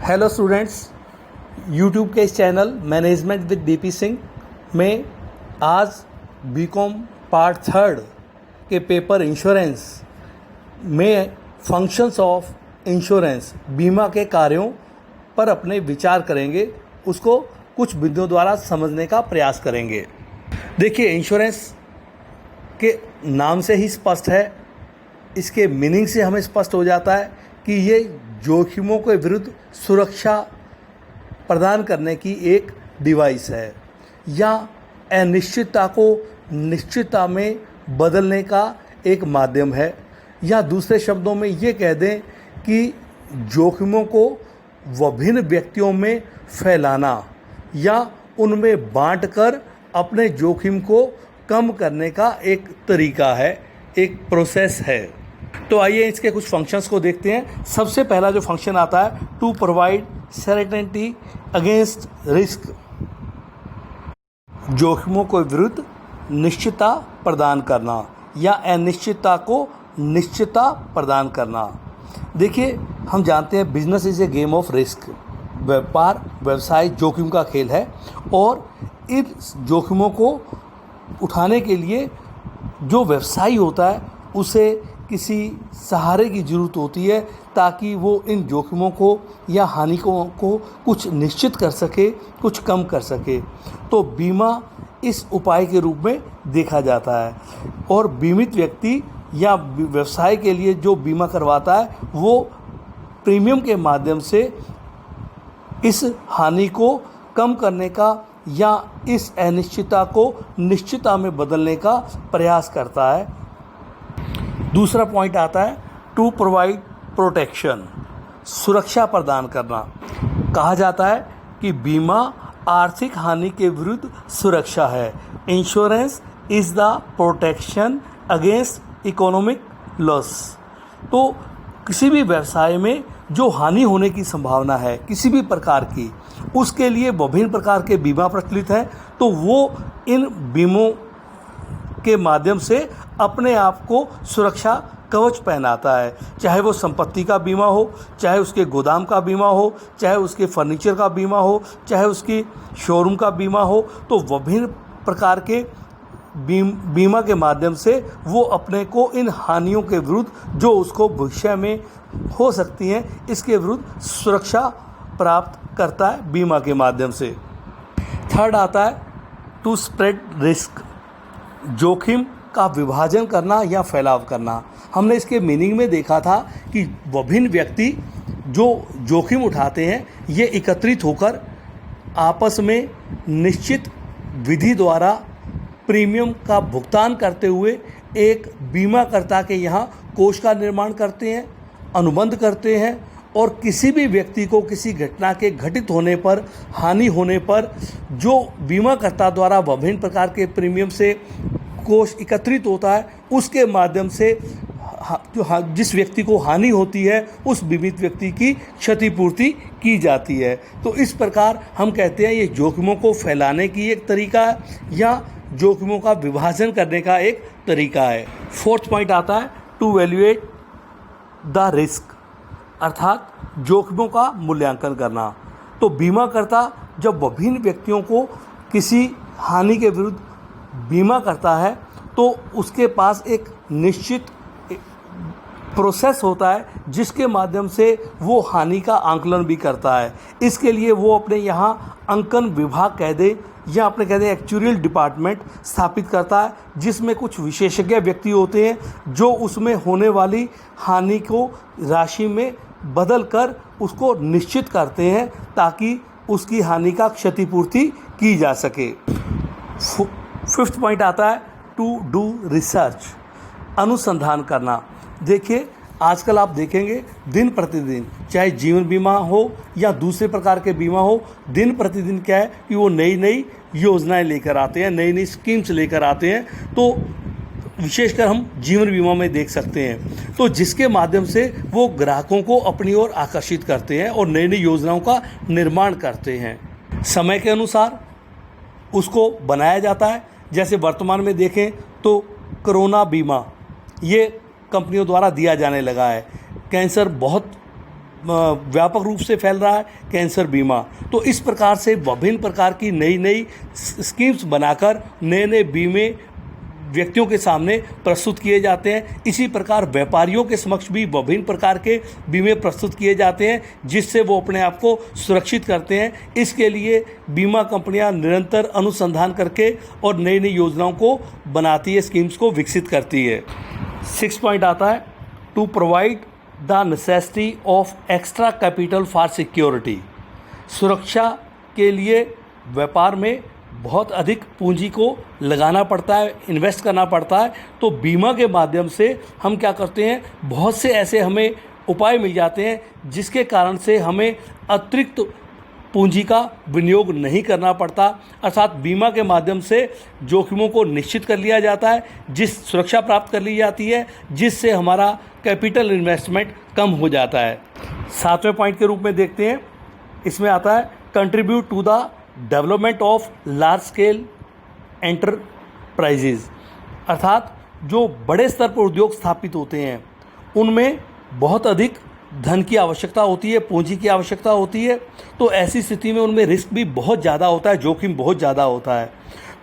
Hello students, YouTube के इस channel management with DP Singh में आज बीकॉम पार्ट थर्ड के पेपर इंश्योरेंस में फंक्शंस ऑफ इंश्योरेंस बीमा के कार्यों पर अपने विचार करेंगे। उसको कुछ बिंदुओं द्वारा समझने का प्रयास करेंगे। देखिए, इंश्योरेंस के नाम से ही स्पष्ट है, इसके मीनिंग से हमें स्पष्ट हो जाता है कि ये जोखिमों के विरुद्ध सुरक्षा प्रदान करने की एक डिवाइस है या अनिश्चितता को निश्चितता में बदलने का एक माध्यम है, या दूसरे शब्दों में ये कह दें कि जोखिमों को विभिन्न व्यक्तियों में फैलाना या उनमें बांटकर अपने जोखिम को कम करने का एक तरीका है, एक प्रोसेस है। तो आइए इसके कुछ फंक्शंस को देखते हैं। सबसे पहला जो फंक्शन आता है, to provide certainty against risk, जोखिमों के विरुद्ध निश्चितता प्रदान करना या अनिश्चितता को निश्चितता प्रदान करना। देखिए, हम जानते हैं business is a game of risk, व्यापार व्यवसाय जोखिम का खेल है और इन जोखिमों को उठाने के लिए जो व्यवसायी होता है उसे किसी सहारे की ज़रूरत होती है ताकि वो इन जोखिमों को या हानियों को कुछ निश्चित कर सके, कुछ कम कर सके। तो बीमा इस उपाय के रूप में देखा जाता है और बीमित व्यक्ति या व्यवसाय के लिए जो बीमा करवाता है वो प्रीमियम के माध्यम से इस हानि को कम करने का या इस अनिश्चितता को निश्चितता में बदलने का प्रयास करता है। दूसरा पॉइंट आता है, टू प्रोवाइड प्रोटेक्शन, सुरक्षा प्रदान करना। कहा जाता है कि बीमा आर्थिक हानि के विरुद्ध सुरक्षा है। Insurance is the protection against economic loss. तो किसी भी व्यवसाय में जो हानि होने की संभावना है किसी भी प्रकार की, उसके लिए विभिन्न प्रकार के बीमा प्रचलित हैं। तो वो इन बीमों के माध्यम से अपने आप को सुरक्षा कवच पहनाता है, चाहे वो संपत्ति का बीमा हो, चाहे उसके गोदाम का बीमा हो, चाहे उसके फर्नीचर का बीमा हो, चाहे उसकी शोरूम का बीमा हो। तो विभिन्न प्रकार के बीमा के माध्यम से वो अपने को इन हानियों के विरुद्ध जो उसको भविष्य में हो सकती हैं इसके विरुद्ध सुरक्षा प्राप्त करता है बीमा के माध्यम से। थर्ड आता है, टू स्प्रेड रिस्क, जोखिम का विभाजन करना या फैलाव करना। हमने इसके मीनिंग में देखा था कि विभिन्न व्यक्ति जो जोखिम उठाते हैं ये एकत्रित होकर आपस में निश्चित विधि द्वारा प्रीमियम का भुगतान करते हुए एक बीमाकर्ता के यहाँ कोष का निर्माण करते हैं, अनुबंध करते हैं और किसी भी व्यक्ति को किसी घटना के घटित होने पर, हानि होने पर जो बीमाकर्ता द्वारा विभिन्न प्रकार के प्रीमियम से कोष एकत्रित होता है उसके माध्यम से जो जिस व्यक्ति को हानि होती है उस बीमित व्यक्ति की क्षतिपूर्ति की जाती है। तो इस प्रकार हम कहते हैं ये जोखिमों को फैलाने की एक तरीका है या जोखिमों का विभाजन करने का एक तरीका है। फोर्थ पॉइंट आता है, टू वैल्यूएट द रिस्क, अर्थात जोखिमों का मूल्यांकन करना। तो बीमाकर्ता जब विभिन्न व्यक्तियों को किसी हानि के विरुद्ध बीमा करता है तो उसके पास एक निश्चित प्रोसेस होता है जिसके माध्यम से वो हानि का आंकलन भी करता है। इसके लिए वो अपने यहाँ अंकन विभाग कह दे या अपने कह दें एक्चुरियल डिपार्टमेंट स्थापित करता है जिसमें कुछ विशेषज्ञ व्यक्ति होते हैं जो उसमें होने वाली हानि को राशि में बदल कर उसको निश्चित करते हैं ताकि उसकी हानि का क्षतिपूर्ति की जा सके। फिफ्थ पॉइंट आता है, टू डू रिसर्च, अनुसंधान करना। देखिए, आजकल आप देखेंगे दिन प्रतिदिन चाहे जीवन बीमा हो या दूसरे प्रकार के बीमा हो, दिन प्रतिदिन क्या है कि वो नई नई योजनाएं लेकर आते हैं, नई नई स्कीम्स लेकर आते हैं। तो विशेषकर हम जीवन बीमा में देख सकते हैं तो जिसके माध्यम से वो ग्राहकों को अपनी ओर आकर्षित करते हैं और नई नई योजनाओं का निर्माण करते हैं। समय के अनुसार उसको बनाया जाता है। जैसे वर्तमान में देखें तो कोरोना बीमा ये कंपनियों द्वारा दिया जाने लगा है। कैंसर बहुत व्यापक रूप से फैल रहा है कैंसर बीमा। तो इस प्रकार से विभिन्न प्रकार की नई नई स्कीम्स बनाकर नए नए बीमे व्यक्तियों के सामने प्रस्तुत किए जाते हैं। इसी प्रकार व्यापारियों के समक्ष भी विभिन्न प्रकार के बीमे प्रस्तुत किए जाते हैं जिससे वो अपने आप को सुरक्षित करते हैं। इसके लिए बीमा कंपनियां निरंतर अनुसंधान करके और नई नई योजनाओं को बनाती है, स्कीम्स को विकसित करती है। 6 पॉइंट आता है to provide the necessity of extra capital for security. सुरक्षा के लिए व्यापार में बहुत अधिक पूंजी को लगाना पड़ता है, इन्वेस्ट करना पड़ता है। तो बीमा के माध्यम से हम क्या करते हैं, बहुत से ऐसे हमें उपाय मिल जाते हैं जिसके कारण से हमें अतिरिक्त पूंजी का विनियोग नहीं करना पड़ता। अर्थात बीमा के माध्यम से जोखिमों को निश्चित कर लिया जाता है, जिस सुरक्षा प्राप्त कर ली जाती है, जिससे हमारा कैपिटल इन्वेस्टमेंट कम हो जाता है। 7वें पॉइंट के रूप में देखते हैं, इसमें आता है contribute to the development of large scale enterprises. अर्थात जो बड़े स्तर पर उद्योग स्थापित होते हैं उनमें बहुत अधिक धन की आवश्यकता होती है, पूंजी की आवश्यकता होती है। तो ऐसी स्थिति में उनमें रिस्क भी बहुत ज़्यादा होता है, जोखिम बहुत ज़्यादा होता है।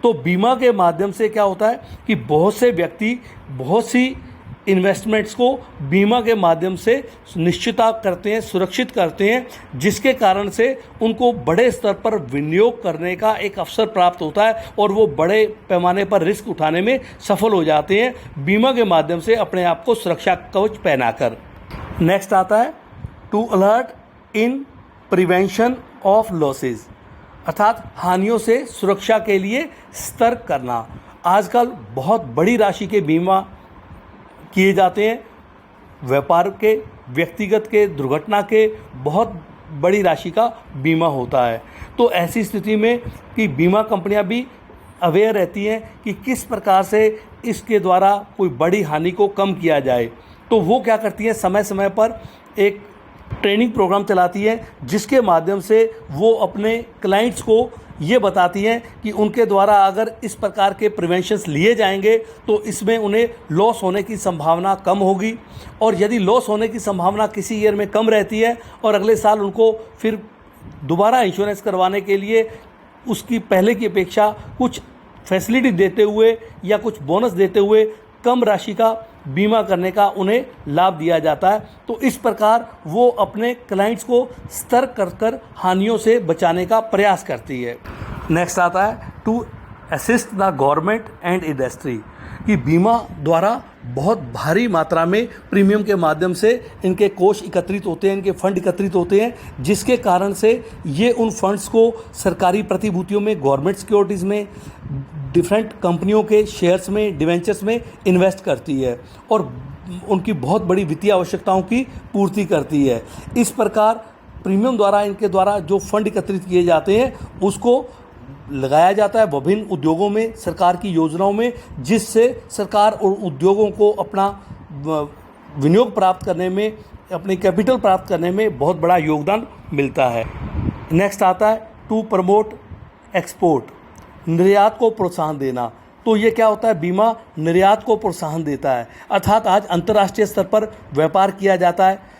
तो बीमा के माध्यम से क्या होता है कि बहुत से व्यक्ति बहुत सी इन्वेस्टमेंट्स को बीमा के माध्यम से निश्चितता करते हैं, सुरक्षित करते हैं, जिसके कारण से उनको बड़े स्तर पर विनियोग करने का एक अवसर प्राप्त होता है और वो बड़े पैमाने पर रिस्क उठाने में सफल हो जाते हैं बीमा के माध्यम से अपने आप को सुरक्षा कवच पहनाकर। नेक्स्ट आता है to alert in prevention of losses. अर्थात हानियों से सुरक्षा के लिए सतर्क करना। आजकल बहुत बड़ी राशि के बीमा किए जाते हैं, व्यापार के, व्यक्तिगत के, दुर्घटना के बहुत बड़ी राशि का बीमा होता है। तो ऐसी स्थिति में कि बीमा कंपनियां भी अवेयर रहती हैं कि किस प्रकार से इसके द्वारा कोई बड़ी हानि को कम किया जाए। तो वो क्या करती हैं, समय समय पर एक ट्रेनिंग प्रोग्राम चलाती है जिसके माध्यम से वो अपने क्लाइंट्स को ये बताती हैं कि उनके द्वारा अगर इस प्रकार के प्रिवेंशंस लिए जाएंगे तो इसमें उन्हें लॉस होने की संभावना कम होगी। और यदि लॉस होने की संभावना किसी ईयर में कम रहती है और अगले साल उनको फिर दोबारा इंश्योरेंस करवाने के लिए उसकी पहले की अपेक्षा कुछ फैसिलिटी देते हुए या कुछ बोनस देते हुए कम राशि का बीमा करने का उन्हें लाभ दिया जाता है। तो इस प्रकार वो अपने क्लाइंट्स को सतर्क कर हानियों से बचाने का प्रयास करती है। नेक्स्ट आता है to assist the government and industry, कि बीमा द्वारा बहुत भारी मात्रा में प्रीमियम के माध्यम से इनके कोष एकत्रित होते हैं, इनके फंड एकत्रित होते हैं, जिसके कारण से ये उन फंड्स को सरकारी प्रतिभूतियों में, गवर्नमेंट सिक्योरिटीज़ में, डिफरेंट कंपनियों के शेयर्स में, डिवेंचर्स में इन्वेस्ट करती है और उनकी बहुत बड़ी वित्तीय आवश्यकताओं की पूर्ति करती है। इस प्रकार प्रीमियम द्वारा, इनके द्वारा जो फंड एकत्रित किए जाते हैं उसको लगाया जाता है विभिन्न उद्योगों में, सरकार की योजनाओं में, जिससे सरकार और उद्योगों को अपना विनियोग प्राप्त करने में, अपनी कैपिटल प्राप्त करने में बहुत बड़ा योगदान मिलता है। नेक्स्ट आता है टू प्रमोट एक्सपोर्ट, निर्यात को प्रोत्साहन देना। तो ये क्या होता है, बीमा निर्यात को प्रोत्साहन देता है। अर्थात आज अंतर्राष्ट्रीय स्तर पर व्यापार किया जाता है,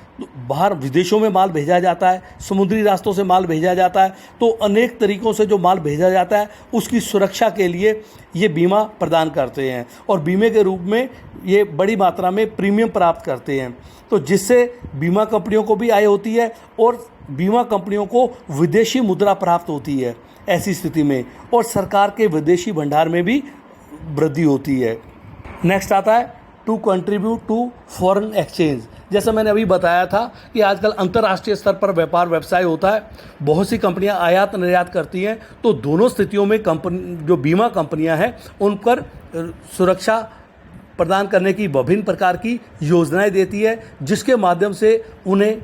बाहर विदेशों में माल भेजा जाता है, समुद्री रास्तों से माल भेजा जाता है। तो अनेक तरीक़ों से जो माल भेजा जाता है उसकी सुरक्षा के लिए ये बीमा प्रदान करते हैं और बीमे के रूप में ये बड़ी मात्रा में प्रीमियम प्राप्त करते हैं। तो जिससे बीमा कंपनियों को भी आय होती है और बीमा कंपनियों को विदेशी मुद्रा प्राप्त होती है ऐसी स्थिति में, और सरकार के विदेशी भंडार में भी वृद्धि होती है। नेक्स्ट आता है to contribute to foreign exchange. जैसा मैंने अभी बताया था कि आजकल अंतर्राष्ट्रीय स्तर पर व्यापार व्यवसाय होता है, बहुत सी कंपनियां आयात निर्यात करती हैं। तो दोनों स्थितियों में जो बीमा कंपनियां हैं उन पर सुरक्षा प्रदान करने की विभिन्न प्रकार की योजनाएं देती है, जिसके माध्यम से उन्हें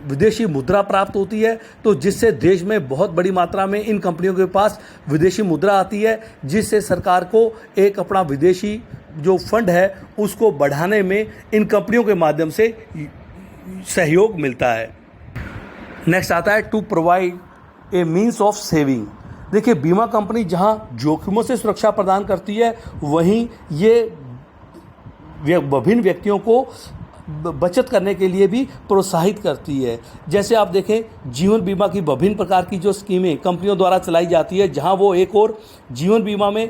विदेशी मुद्रा प्राप्त होती है। तो जिससे देश में बहुत बड़ी मात्रा में इन कंपनियों के पास विदेशी मुद्रा आती है, जिससे सरकार को एक अपना विदेशी जो फंड है उसको बढ़ाने में इन कंपनियों के माध्यम से सहयोग मिलता है। नेक्स्ट आता है to provide a means of saving. देखिए, बीमा कंपनी जहां जोखिमों से सुरक्षा प्रदान करती है, वहीं ये विभिन्न व्यक्तियों को बचत करने के लिए भी प्रोत्साहित करती है। जैसे आप देखें जीवन बीमा की विभिन्न प्रकार की जो स्कीमें कंपनियों द्वारा चलाई जाती है, जहां वो एक और जीवन बीमा में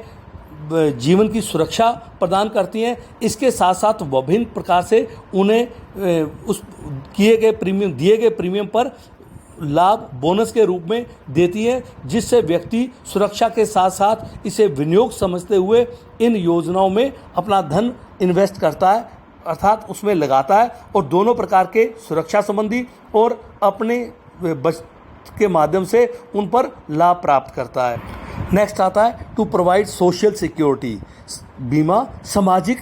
जीवन की सुरक्षा प्रदान करती हैं, इसके साथ साथ विभिन्न प्रकार से उन्हें उस दिए गए प्रीमियम पर लाभ बोनस के रूप में देती है, जिससे व्यक्ति सुरक्षा के साथ साथ इसे विनियोग समझते हुए इन योजनाओं में अपना धन इन्वेस्ट करता है, अर्थात उसमें लगाता है और दोनों प्रकार के सुरक्षा संबंधी और अपने बचत के माध्यम से उन पर लाभ प्राप्त करता है। नेक्स्ट आता है टू प्रोवाइड सोशल सिक्योरिटी। बीमा सामाजिक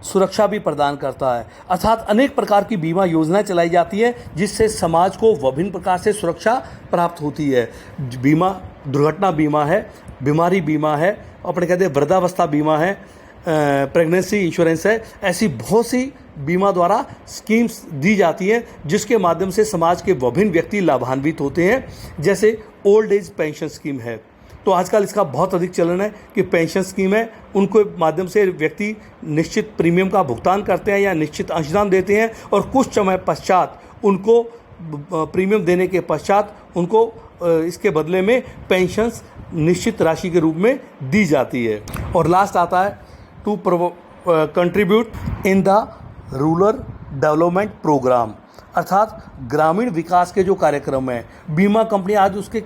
सुरक्षा भी प्रदान करता है, अर्थात अनेक प्रकार की बीमा योजनाएं चलाई जाती है जिससे समाज को विभिन्न प्रकार से सुरक्षा प्राप्त होती है। बीमा दुर्घटना बीमा है, बीमारी बीमा है, अपने कहते हैं वृद्धावस्था बीमा है, प्रेगनेंसी इंश्योरेंस है। ऐसी बहुत सी बीमा द्वारा स्कीम्स दी जाती हैं जिसके माध्यम से समाज के विभिन्न व्यक्ति लाभान्वित होते हैं। जैसे ओल्ड एज पेंशन स्कीम है, तो आजकल इसका बहुत अधिक चलन है कि पेंशन स्कीम है, उनको माध्यम से व्यक्ति निश्चित प्रीमियम का भुगतान करते हैं या निश्चित अंशदान देते हैं और कुछ समय पश्चात उनको प्रीमियम देने के पश्चात उनको इसके बदले में पेंशन्स निश्चित राशि के रूप में दी जाती है। और लास्ट आता है to contribute in the rural development programme, अर्थात ग्रामीण विकास के जो कार्यक्रम हैं, बीमा कंपनी आज उसके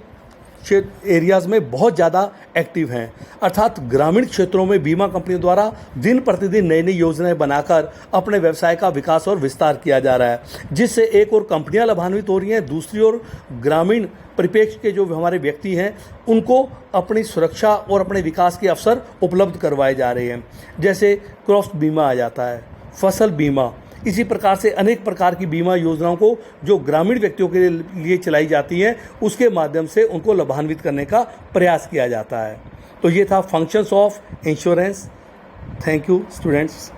एरियाज़ में बहुत ज़्यादा एक्टिव हैं, अर्थात ग्रामीण क्षेत्रों में बीमा कंपनियों द्वारा दिन प्रतिदिन नई नई योजनाएं बनाकर अपने व्यवसाय का विकास और विस्तार किया जा रहा है, जिससे एक और कंपनियां लाभान्वित हो रही हैं, दूसरी ओर ग्रामीण परिप्रेक्ष्य के जो हमारे व्यक्ति हैं उनको अपनी सुरक्षा और अपने विकास के अवसर उपलब्ध करवाए जा रहे हैं। जैसे क्रॉप बीमा आ जाता है, फसल बीमा, इसी प्रकार से अनेक प्रकार की बीमा योजनाओं को जो ग्रामीण व्यक्तियों के लिए चलाई जाती हैं उसके माध्यम से उनको लाभान्वित करने का प्रयास किया जाता है। तो ये था functions of insurance. Thank you students.